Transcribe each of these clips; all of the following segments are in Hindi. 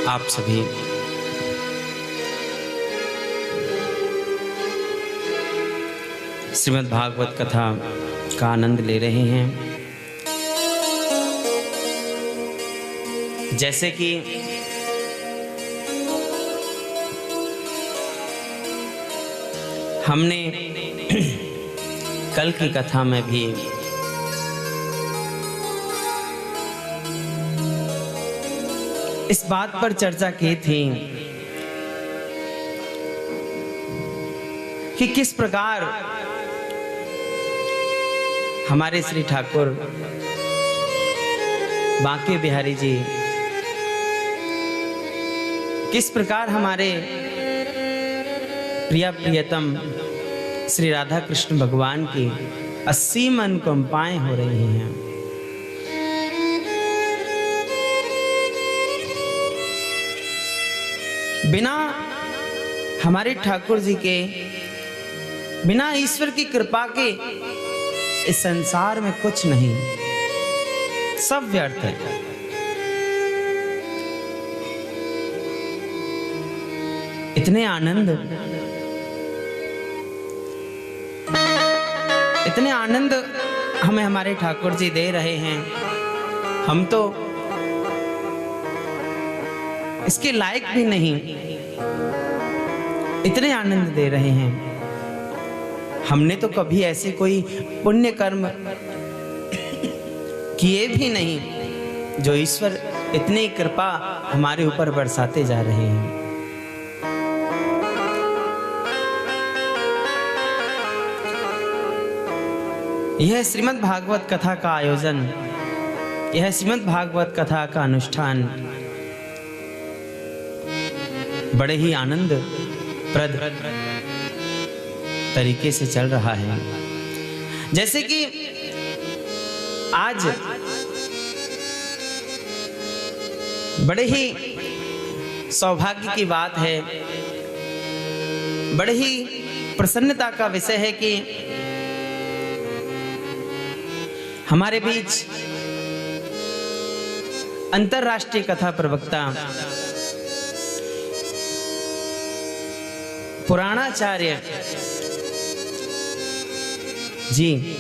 आप सभी श्रीमद् भागवत कथा का आनंद ले रहे हैं। जैसे कि हमने कल की कथा में भी इस बात पर चर्चा की थी कि किस प्रकार हमारे श्री ठाकुर बांके बिहारी जी किस प्रकार हमारे प्रिया प्रियतम श्री राधा कृष्ण भगवान की असीम अनुकंपाएं हो रही हैं। बिना हमारे ठाकुर जी के, बिना ईश्वर की कृपा के इस संसार में कुछ नहीं, सब व्यर्थ है। इतने आनंद हमें हमारे ठाकुर जी दे रहे हैं। हम तो इसके लायक भी नहीं, इतने आनंद दे रहे हैं। हमने तो कभी ऐसे कोई पुण्य कर्म किए भी नहीं जो ईश्वर इतनी कृपा हमारे ऊपर बरसाते जा रहे हैं। यह श्रीमद् भागवत कथा का आयोजन, यह श्रीमद् भागवत कथा का अनुष्ठान बड़े ही आनंद प्रद तरीके से चल रहा है। जैसे कि आज बड़े ही सौभाग्य की बात है, बड़े ही प्रसन्नता का विषय है कि हमारे बीच अंतरराष्ट्रीय कथा प्रवक्ता पुराणाचार्य जी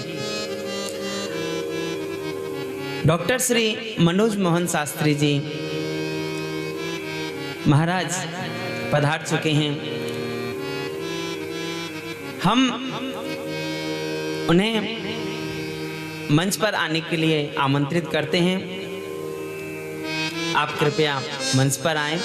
डॉक्टर श्री मनोज मोहन शास्त्री जी महाराज पधार चुके हैं। हम उन्हें मंच पर आने के लिए आमंत्रित करते हैं। आप कृपया मंच पर आएं।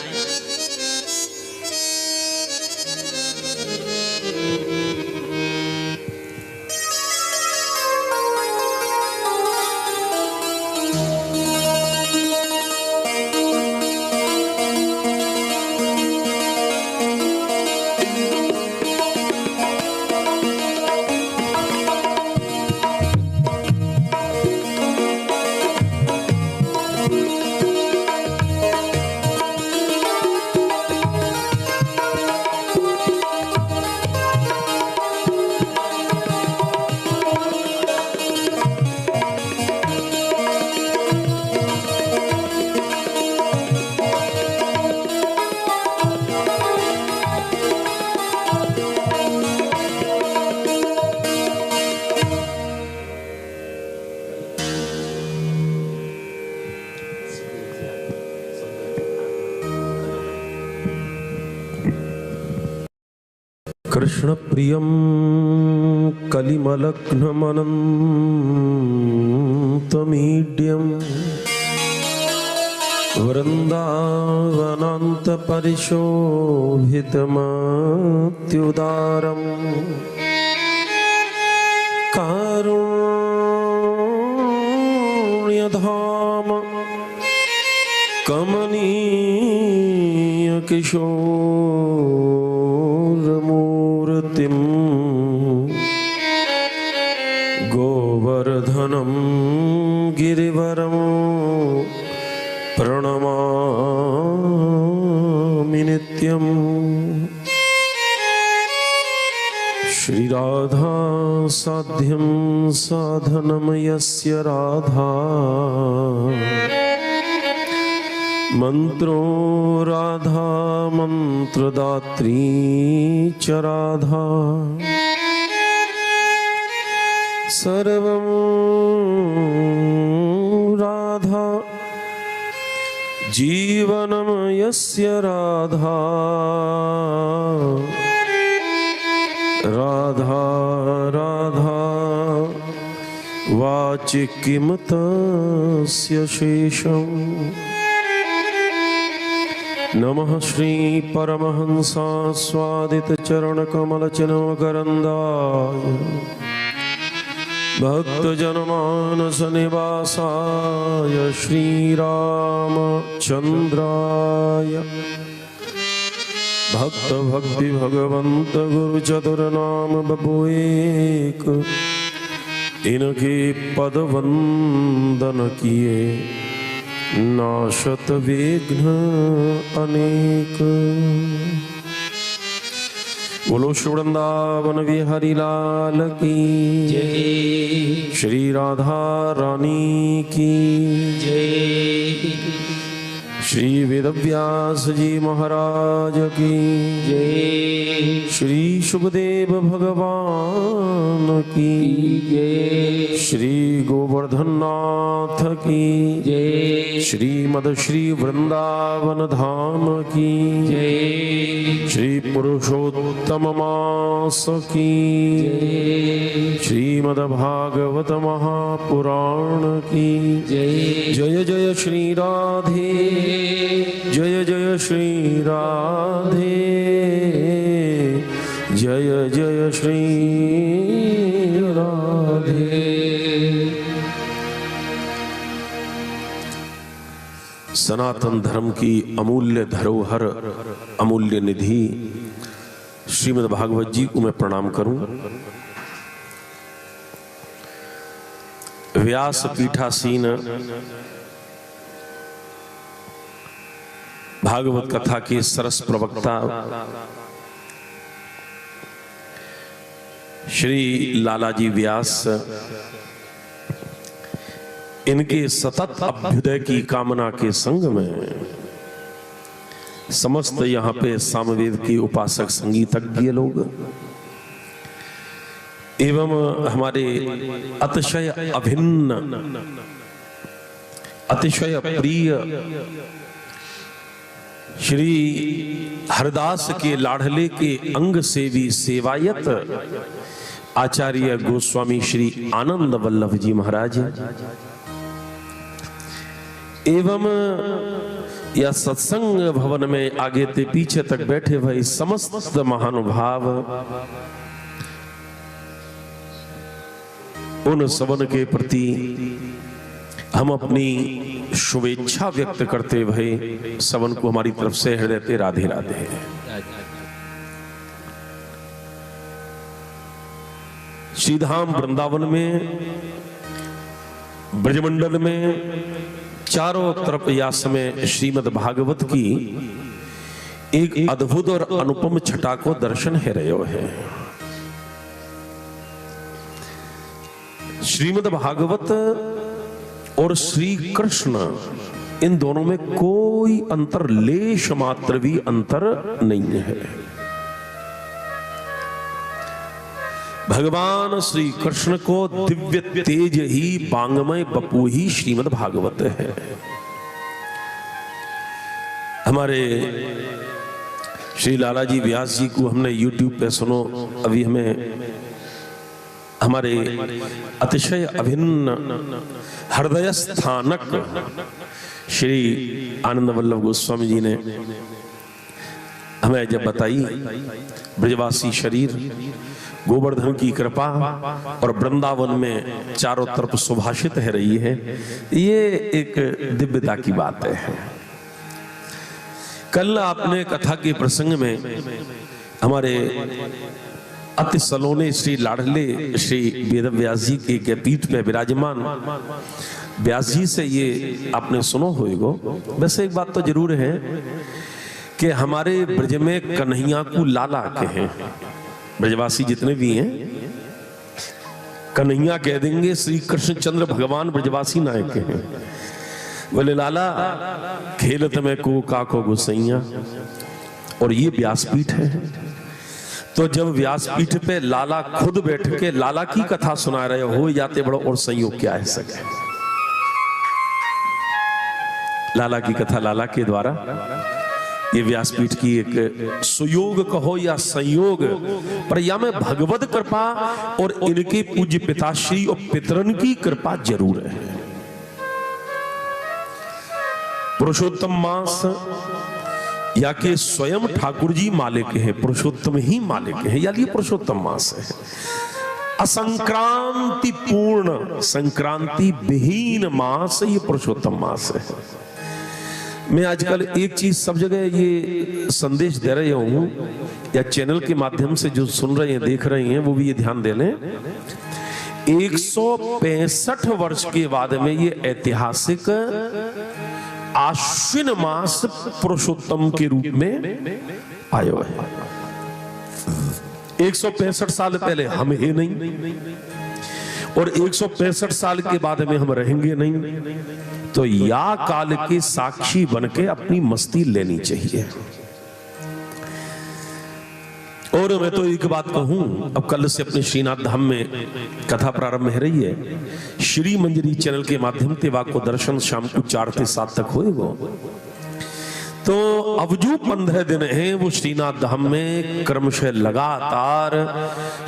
कृष्ण प्रियं कलिमलग्नमनन्तमीड्यं वृन्दावनान्तपरिशोभितमत्युदारं कारुण्यधाम कमनीय किशोरमूर्तिं गोवर्धनं गिरिवरं प्रणमामि नित्यं। श्रीराधा साध्यं साधनं यस्य राधा मंत्रो राधा मंत्रदात्री च राधा सर्वं राधा जीवनं यस्य राधा राधा राधा वाचि किं तस्य शेषम्। नमः श्री परमहंसास्वादित चरण कमल चिन्मकरन्दाय भक्तजनमानस निवासाय श्रीरामचन्द्राय भक्त भक्ति भगवंत गुरु चतुर्नाम बबुएक इनके पद वंदन किए नाशत विघ्न अनेक। बोलो श्री वृंदावन बिहारी लाल की जय, श्री राधा रानी की जय, श्री वेदव्यास जी महाराज की जय, श्री सुखदेव भगवान की जय, श्री गोवर्धन नाथ की जय, श्रीमद श्री वृंदावन धाम की जय, श्री पुरुषोत्तम मास की जय, श्रीमद भागवत महापुराण की जय, जय जय श्री राधे जय जय श्री राधे जय जय श्री राधे। सनातन धर्म की अमूल्य धरोहर अमूल्य निधि श्रीमद् भागवत जी को मैं प्रणाम करूं। व्यास पीठासीन भागवत कथा के सरस प्रवक्ता श्री लालाजी व्यास इनके सतत अभ्युदय की कामना के संग में समस्त यहाँ पे सामवेद के उपासक संगीतज्ञ लोग एवं हमारे अतिशय अभिन्न अतिशय प्रिय श्री हरदास के लाडले के अंग सेवी सेवायत आचार्य गोस्वामी श्री आनंद वल्लभ जी महाराज एवं या सत्संग भवन में आगे ते पीछे तक बैठे भाई समस्त महानुभाव उन सबन के प्रति हम अपनी शुभेच्छा व्यक्त करते हुए सबन को हमारी तरफ से हृदय से राधे राधे। श्रीधाम वृंदावन में ब्रजमंडल में चारों तरफ या समय श्रीमद् भागवत की एक अद्भुत और अनुपम छटा को दर्शन है रहे है। श्रीमद् भागवत और श्री कृष्ण इन दोनों में कोई अंतर लेश मात्र भी अंतर नहीं है। भगवान श्री कृष्ण को दिव्य तेज ही बांगमय बपू ही श्रीमद् भागवत है। हमारे श्री लालाजी व्यास जी को हमने YouTube पे सुनो, अभी हमें हमारे अतिशय अभिन्न हृदय स्थानक श्री आनंद वल्लभ गोस्वामी जी ने हमें जब बताई ब्रजवासी शरीर गोवर्धन की कृपा और वृंदावन में चारों तरफ सुभाषित है रही है, ये एक दिव्यता की बात है। कल आपने कथा के प्रसंग में हमारे अति सलोने श्री लाडले श्री वेदव्यास जी के पीठ में विराजमान व्यास जी से ये आपने सुनो होएगो। वैसे एक बात तो जरूर है कि हमारे ब्रज में कन्हैया को लाला कहे, ब्रजवासी जितने भी हैं कन्हैया कह देंगे, श्री कृष्णचंद्र भगवान ब्रजवासी नायक हैं। बोले लाला खेलत में को काको गुसैया, और ये व्यासपीठ है। तो जब व्यासपीठ पे लाला खुद बैठ के लाला की कथा सुना रहे हो जाते बड़ो और संयोग क्या है सके। लाला की कथा लाला के द्वारा, ये व्यासपीठ की एक सुयोग कहो या संयोग, पर या में भगवत कृपा और इनके पूज्य पिताश्री और पितरन की कृपा जरूर है। पुरुषोत्तम मास या कि स्वयं ठाकुर जी मालिक हैं, पुरुषोत्तम ही मालिक हैं, या ये पुरुषोत्तम मास है। असंक्रांति पूर्ण, संक्रांति विहीन मास ये पुरुषोत्तम मास है। मैं आजकल एक चीज सब जगह ये संदेश दे रहा हूं, या चैनल के माध्यम से जो सुन रहे हैं देख रहे हैं वो भी ये ध्यान दे लें, 165 वर्ष के बाद में ये ऐतिहासिक आश्विन मास पुरुषोत्तम के रूप में आयो है। 165 साल पहले हम ही नहीं, और 165 साल के बाद में हम रहेंगे नहीं, तो या काल के साक्षी बनके अपनी मस्ती लेनी चाहिए। और मैं तो एक बात कहूं, अब कल से अपने श्रीनाथ धाम में कथा प्रारंभ हो रही है। श्री मंजरी चैनल के माध्यम से वाको दर्शन शाम को 4 से 7 तक होएगा। तो अब जो 15 दिन हैं वो श्रीनाथ धाम में क्रमशः लगातार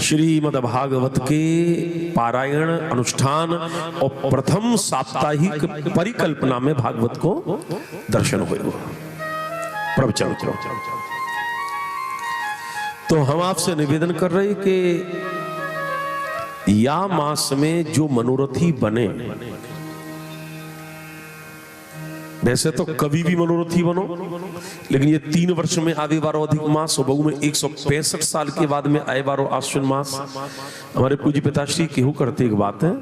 श्रीमद् भागवत के पारायण अनुष्ठान और प्रथम साप्ताहिक परिकल्पना में भागवत को दर्शन होएगा, प्रवचन को। तो हम आपसे निवेदन कर रहे हैं कि या मास में जो मनोरथी बने, वैसे तो कभी भी मनोरथी बनो, लेकिन ये 3 वर्ष में आवे बारो अधिक मास और बहु में 165 साल के बाद में आए बारो आश्विन मास। हमारे पूज्य पिताश्री केहू करते एक बात है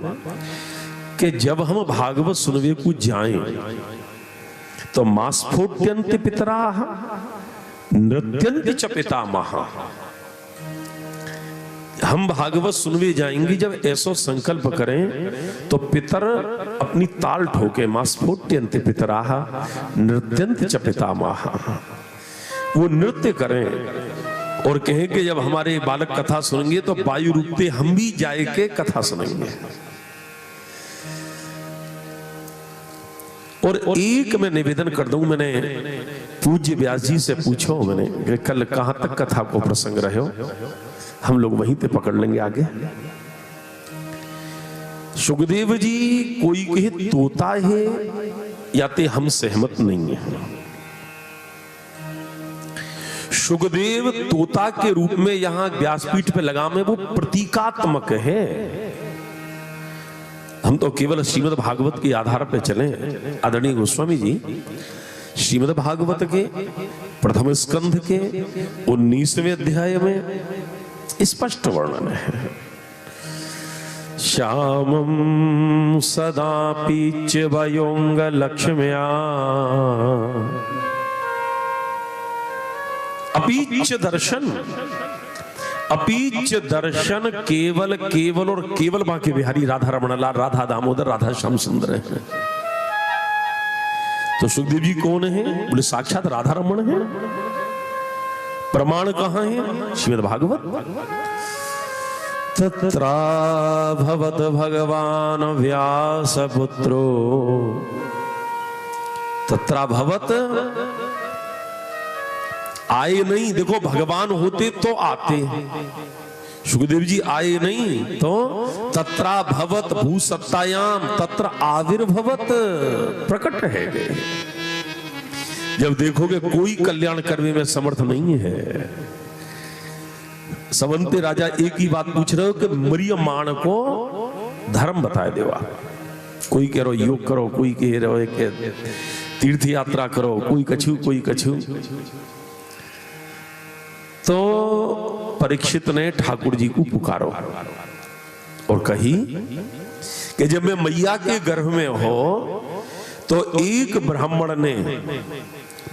कि जब हम भागवत सुनवे को जाएं तो मास फोट्यंत पितरा नृत्यंत च पितामहा। हम भागवत सुनवे जाएंगे जब ऐसो संकल्प करें तो पितर अपनी ताल ठोके, मास्फोट्यंत पितराह नृत्यंत च पितामहा, वो नृत्य करें और कहें कि जब हमारे बालक कथा सुनेंगे तो वायु रूपते हम भी जाए के कथा सुनेंगे। और एक मैं निवेदन कर दूं, मैंने पूज्य व्यास जी से पूछो मैंने कि कल कहां तक कथा को प्रसंग रहे हो, हम लोग वहीं पे पकड़ लेंगे आगे। सुखदेव जी कोई कहे तोता है या ते हम सहमत नहीं है। सुखदेव तोता के रूप में यहां व्यासपीठ पे लगाम है, वो प्रतीकात्मक है। हम तो केवल श्रीमद् भागवत के आधार पे चले। आदरणीय गोस्वामी जी श्रीमद् भागवत के प्रथम स्कंध के 19वें अध्याय में स्पष्ट वर्णन है। श्यामं सदा पीच वयोंग लक्ष्म्या अपीच दर्शन, अपीच दर्शन केवल केवल और केवल बांके बिहारी राधा रमण लाल, राधा दामोदर, राधा श्याम सुंदर है। तो सुखदेव जी कौन है? बोले साक्षात राधा रमण है। प्रमाण कहां है? श्रीमद् भागवत। तत्रा भवत भगवान व्यास पुत्रो, तत्रा भवत आए नहीं, देखो भगवान होते तो आते, सुखदेव जी आए नहीं तो तत्रा भवत भूसत्तायाम तत्र आविर्भवत प्रकट है। जब देखोगे कोई कल्याण करने में समर्थ नहीं है। समंते राजा एक ही बात पूछ रहे हो कि मरियम मान को धर्म बताए देवा। कोई कह रहा योग करो, कोई कह रहे हो तीर्थ यात्रा करो, कोई कछु कोई कछु। तो परीक्षित ने ठाकुर जी को पुकारो और कही कि जब मैं मैया के गर्भ में हो तो एक ब्राह्मण ने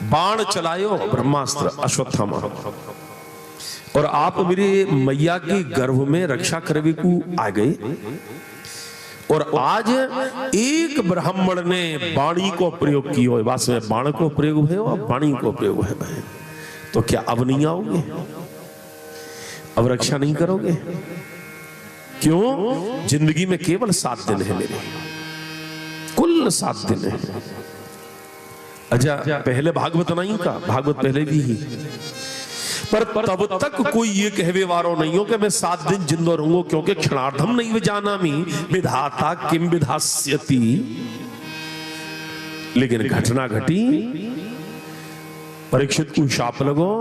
बाण चलायो, ब्रह्मास्त्र अश्वत्थामा, और आप मेरे मैया के गर्भ में रक्षा करने को आ गए और आज एक ब्राह्मण ने वाणी को प्रयोग किया है, वास्तव में बाण को प्रयोग है और वाणी को प्रयोग है। तो क्या अब नहीं आओगे? अब रक्षा नहीं करोगे? क्यों? जिंदगी में केवल 7 दिन है मेरे, कुल 7 दिन है। अच्छा, पहले भागवत नहीं का, भागवत पहले भी ही, पर तब तक कोई ये कहवे वारो नहीं हो कि मैं 7 दिन जिंदा रहूंगा, क्योंकि क्षणार्धम नहीं विजानामि विधाता किम विधास्यति। लेकिन घटना घटी, परीक्षित को शाप लगो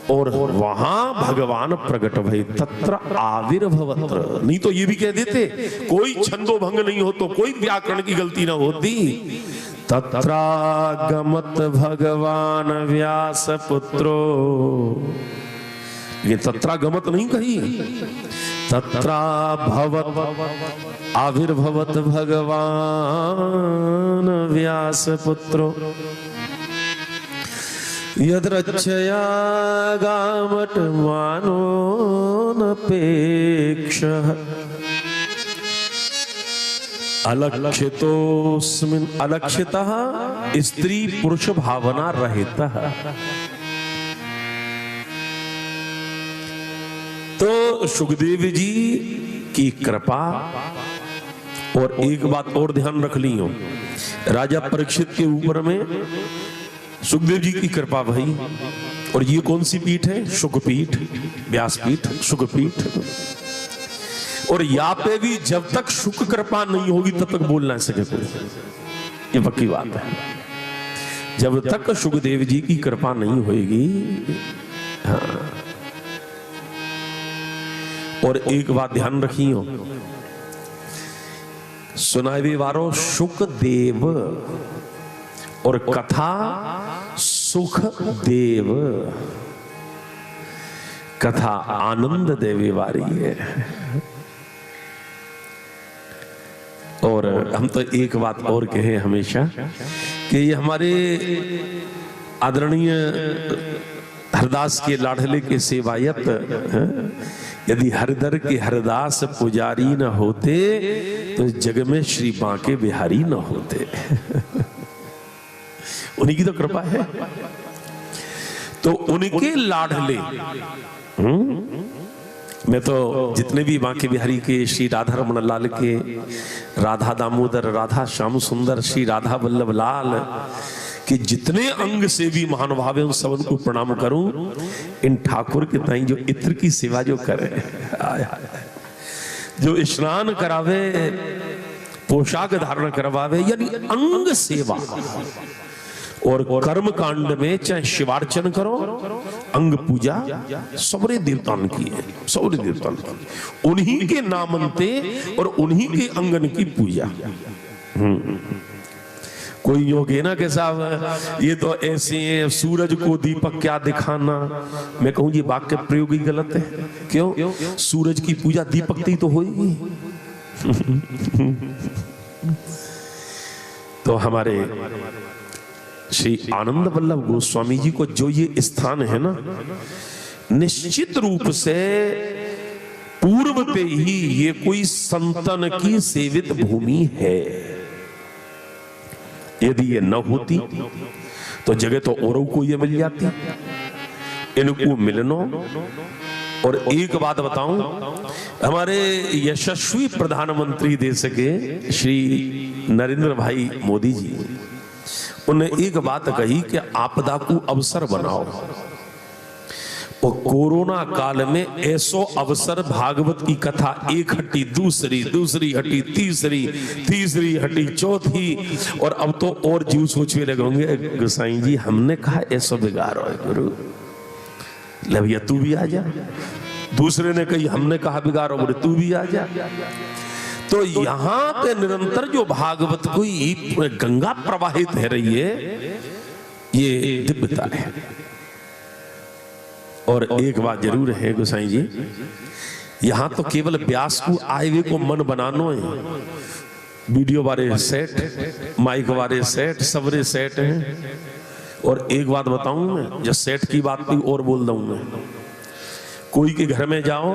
और वहां भगवान प्रकट भई तत्र आविर्भवत्र। नहीं तो ये भी कह देते कोई छंदो भंग नहीं हो तो कोई व्याकरण की गलती ना होती। तत्रागमत भगवान व्यास पुत्रो, ये तत्रागमत नहीं कही, तत्रा भवत आविर्भवत भगवान व्यास पुत्रो यद्रक्षया गामट मानो नपेक्षः अलक्षितोस्मिन् अलक्षितः स्त्री पुरुष भावना रहितः। तो सुखदेव जी की कृपा। और एक बात और ध्यान रख ली हो, राजा परीक्षित के ऊपर में सुखदेव जी की कृपा भई। और ये कौन सी पीठ है? शुकपीठ, व्यासपीठ, शुकपीठ। और यहाँ पे भी जब तक शुक कृपा नहीं होगी तब तक बोल ना सके कोई, ये पक्की बात है। जब तक सुखदेव जी की कृपा नहीं होगी। हाँ। और एक बात ध्यान रखियो, सुनावे वारो सुखदेव और कथा सुखदेव, कथा आनंद देवी वारी है। और हम तो एक बात और कहे हमेशा कि ये हमारे आदरणीय हरदास के लाडले के सेवायत, यदि हरदर के हरदास पुजारी न होते तो जग में श्री बांके बिहारी न होते। उन्हीं की तो कृपा है। तो उनके लाडले, मैं तो जितने भी बांके बिहारी के श्री राधा रमन लाल के, राधा दामोदर, राधा श्याम सुंदर, श्री राधा वल्लभ लाल कि जितने अंग से भी महानुभाव है उन सबन को प्रणाम करूं। इन ठाकुर के ताई जो इत्र की सेवा जो करे, जो स्नान करावे, पोशाक धारण करवावे, यानी अंग सेवा। और कर्म कांड में चाहे शिवार्चन करो, अंग पूजा सबरे देवतान की है, सबरे देवतान की, उन्हीं के नामंते और उन्हीं के अंगन की पूजा। कोई योगी ना के साहब ये तो ऐसे है, सूरज को दीपक क्या दिखाना। मैं कहूं ये वाक्य प्रयोग ही गलत है। क्यों? सूरज की पूजा दीपक ही तो होगी। तो हमारे श्री आनंद वल्लभ गोस्वामी जी को जो ये स्थान है ना, निश्चित रूप से पूर्वते ही ये कोई संतन की सेवित भूमि है। यदि ये न होती तो जगह तो औरों को ये मिल जाती, इनको मिलनो। और एक बात बताऊं, हमारे यशस्वी प्रधानमंत्री देश के श्री नरेंद्र भाई मोदी जी, उन्हें एक बात कही कि आपदा को अवसर बनाओ। और कोरोना काल में ऐसो अवसर, भागवत की कथा एक हटी दूसरी, दूसरी हटी तीसरी, तीसरी हटी चौथी, और अब तो और जीव सोचने लगे होंगे गोसाई जी हमने कहा ऐसो बिगाड़ो गुरु, ले भैया तू भी आ जा। दूसरे ने कही हमने कहा बिगाड़ो, बोले तू भी आ जा। तो यहां पे निरंतर जो भागवत की गंगा प्रवाहित है रही है, ये दिव्यता है। और एक बात जरूर है गोसाई जी, यहां तो केवल व्यास को आए हुए को मन बनानो है। वीडियो वाले सेट, माइक वाले सेट, सबरे सेट हैं। और एक बात बताऊं मैं, जब सेट की बात भी और बोल दूं मैं, कोई के घर में जाओ,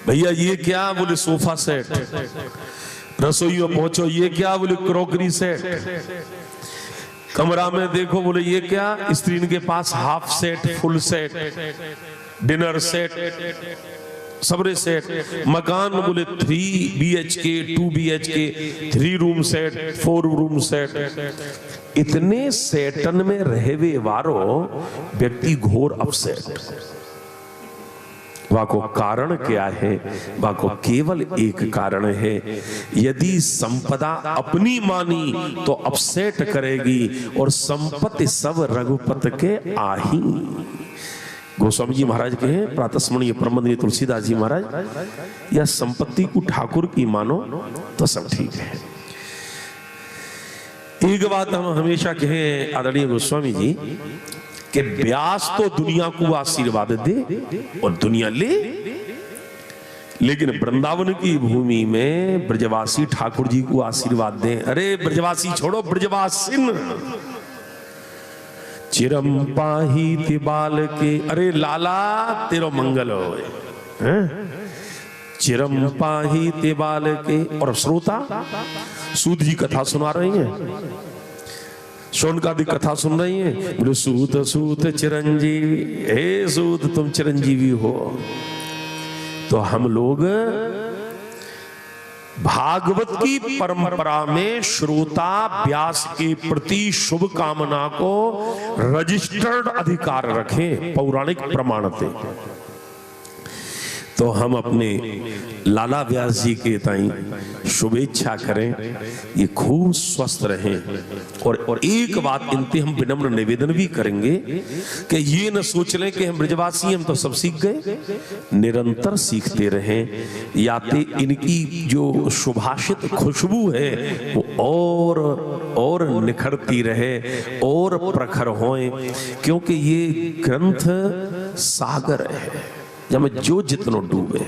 भैया ये क्या? बोले सोफा सेट। रसोई में पहुंचो, ये क्या? बोले क्रॉकरी सेट। कमरा में देखो, बोले ये क्या? स्त्री के पास half set, full set, dinner set, सबरे सेट। मकान बोले 3 BHK, 2 BHK, 3 room set, 4 room set. इतने सेटन में रहवे वारो व्यक्ति घोर अपसेट। वाको कारण क्या है? वाको केवल एक कारण है, यदि संपदा अपनी मानी तो अपसेट करेगी, और संपत्ति सब रघुपत के आही। गोस्वामी जी महाराज के हैं, प्रातस्मरणीय परमंदनीय तुलसीदास जी महाराज, या संपत्ति को ठाकुर की मानो तो सब ठीक है। एक बात हम हमेशा कहें आदरणीय गोस्वामी जी कि व्यास तो दुनिया को आशीर्वाद दे और दुनिया ले, लेकिन वृंदावन की भूमि में ब्रजवासी ठाकुर जी को आशीर्वाद दें। अरे ब्रजवासी छोड़ो, ब्रजवासिन चिरम पाही तिबाल के, अरे लाला तेरो मंगल हो। चिरम पाही तिबाल के। और श्रोता सूत जी कथा सुना रही हैं, शौनका की कथा सुन रही हैं। बोले सूत सूत चिरंजीवी, हे सूत तुम चिरंजीवी हो। तो हम लोग भागवत की परंपरा में श्रोता व्यास के प्रति शुभ कामना को रजिस्टर्ड अधिकार रखें, पौराणिक प्रमाणते। तो हम अपने लाला व्यास जी के ताई शुभेच्छा करें, ये खूब स्वस्थ रहें। और एक बात इनते हम विनम्र निवेदन भी करेंगे कि ये न सोच लें कि हम ब्रजवासी हम तो सब सीख गए, निरंतर सीखते रहें, याते इनकी जो सुभाषित खुशबू है वो और निखरती रहे और प्रखर होए, क्योंकि ये ग्रंथ सागर है जब जो जितनो डूबे।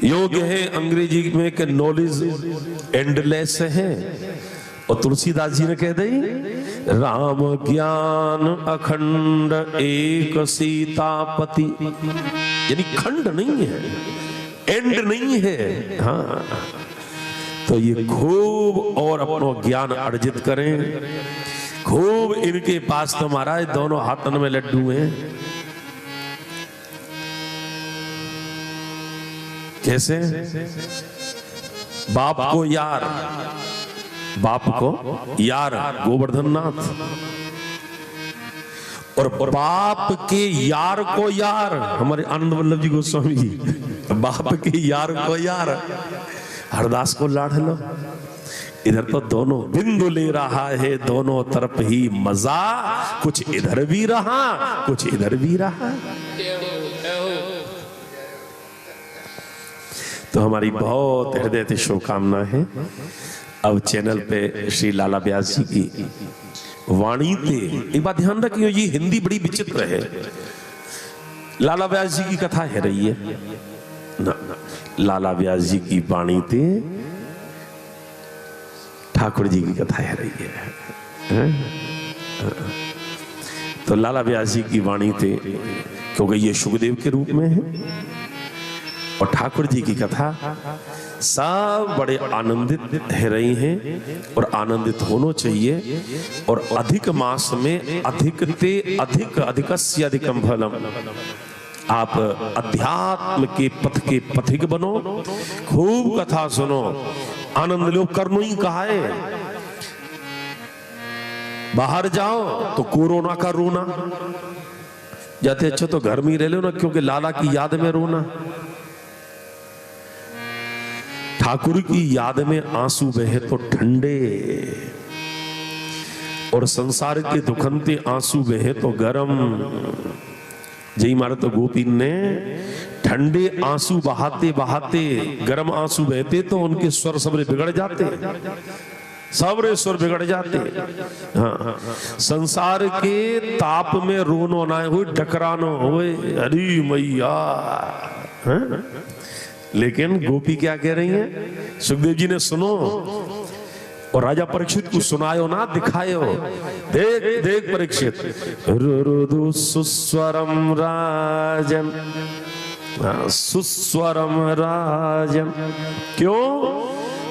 योग है अंग्रेजी में कि नॉलेज एंडलेस है, और तुलसीदास जी ने कह दी राम ज्ञान अखंड एक सीतापति, यानी खंड नहीं है, एंड नहीं है। हाँ, तो ये खूब और अपना ज्ञान अर्जित करें, खूब। इनके पास तो महाराज दोनों हाथन में लड्डू हैं। कैसे? बाप को यार, बाप को यार गोवर्धन नाथ, और बाप के यार को यार हमारे आनंद वल्लभ जी गोस्वामी जी, बाप के यार को यार हरदास को लाड़ लो। इधर तो दोनों बिंदु ले रहा है, दोनों तरफ ही मजा, कुछ इधर भी रहा कुछ इधर भी रहा। तो हमारी बहुत हृदय से शुभकामना है। अब चैनल पे श्री लाला व्यास जी की वाणी थे, एक बात ध्यान रखियो, ये हिंदी बड़ी विचित्र है। लाला व्यास जी की कथा है रही है ना, लाला व्यास जी की वाणी थे, ठाकुर जी की कथा है रही है। तो लाला व्यास जी की वाणी थे, क्योंकि ये सुखदेव के रूप में है, और ठाकुर जी की कथा सब बड़े आनंदित रह रही हैं, और आनंदित होना चाहिए। और अधिक मास में अधिकते अधिक अधिकस्य अधिकम फलम, आप अध्यात्म के पथ के पथिक बनो, खूब कथा सुनो, आनंद लो। करनो ही कहा है, बाहर जाओ तो कोरोना का रोना, जाते अच्छा तो घर में ही रह लो ना, क्योंकि लाला की याद में रोना। ठाकुर की याद में आंसू बहे तो ठंडे, और संसार के दुखंते आंसू बहे तो गरम। जय मारा तो गोपीन ने ठंडे आंसू बहाते बहाते गरम आंसू बहते तो उनके स्वर सबरे बिगड़ जाते, सबरे स्वर बिगड़ जाते। हाँ, संसार के ताप में रोनो ना हो, टकरानो होए, अरे मैया। लेकिन गोपी क्या कह रही हैं? सुखदेव जी ने सुनो, और राजा परीक्षित को सुनायो ना दिखायो। देख देख परीक्षित, रुरुदु सुस्वरम राजन, सुस्वरम राजन। क्यों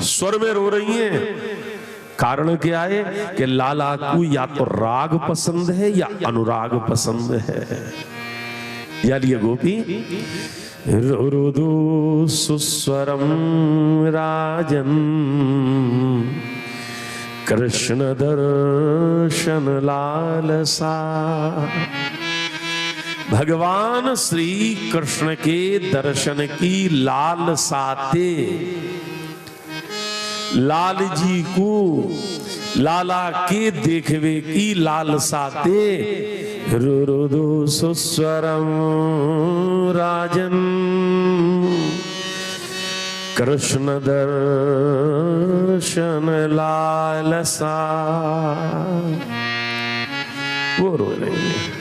स्वर में रो रही हैं? कारण क्या है कि लाला को या तो राग पसंद है या अनुराग पसंद है। यानी ये गोपी रुरुदु सुस्वरम राजन, कृष्ण दर्शन लालसा। भगवान श्री कृष्ण के दर्शन की लालसाते, लाल जी को लाला के देखवे की लालसाते, रुरुदु सुस्वरम राजन, कृष्ण दर्शन लालसा। वो रो रहे हैं।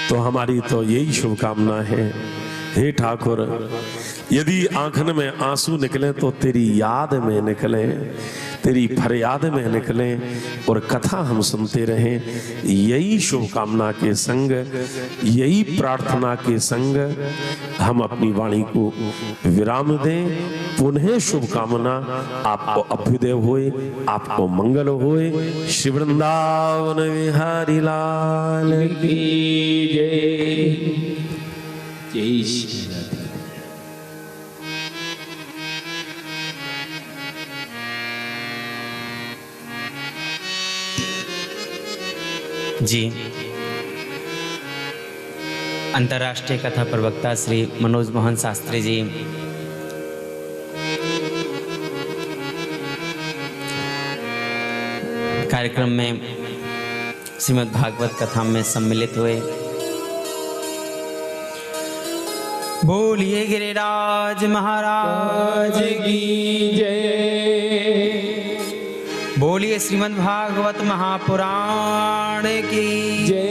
तो हमारी तो यही शुभकामना है, हे ठाकुर, यदि आंखन में आंसू निकले तो तेरी याद में निकले, तेरी फरियाद में निकले और कथा हम सुनते रहें। यही शुभकामना के संग, यही प्रार्थना के संग हम अपनी वाणी को विराम दें। पुनः शुभकामना, आपको अभ्युदय होए, आपको मंगल होए। श्री वृंदावन विहारी लाल की जय। जय श्री राधे। जी, अंतर्राष्ट्रीय कथा प्रवक्ता श्री मनोज मोहन शास्त्री जी कार्यक्रम में श्रीमद् भागवत कथा में सम्मिलित हुए। बोलिए गिरिराज महाराज की जय। बोलिए श्रीमद् भागवत महापुराण की जय।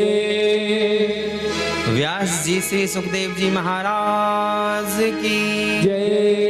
व्यास जी श्री सुखदेव जी महाराज की जय।